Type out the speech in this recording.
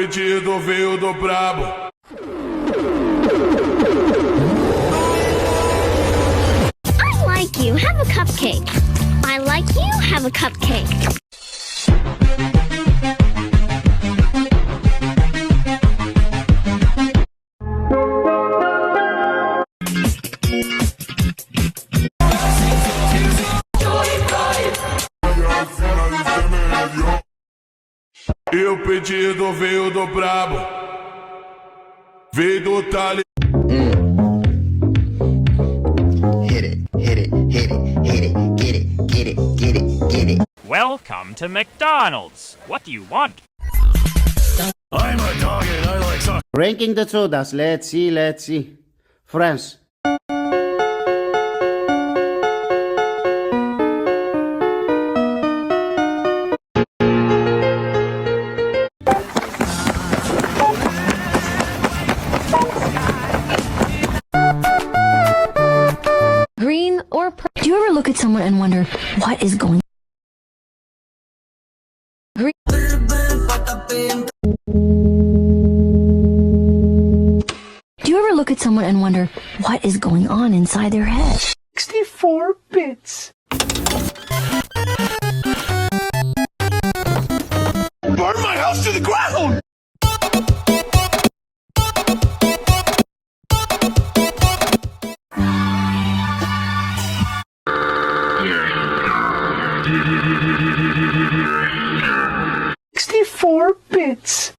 pedido veio do brabo. I like you, have a cupcake. I like you, have a cupcake. E o pedido veio do brabo. Veio do Tali. Hit it, hit it, hit it, hit it, get it, get it, get it, get it. Welcome to McDonald's. What do you want? I'm a dog and I like soccer. Ranking the sodas. Let's see. France. Green or purple? Do you ever look at someone and wonder what is going on? Green. Do you ever look at someone and wonder what is going on inside their head? 64 bits. Burn my house to the ground! Four bits.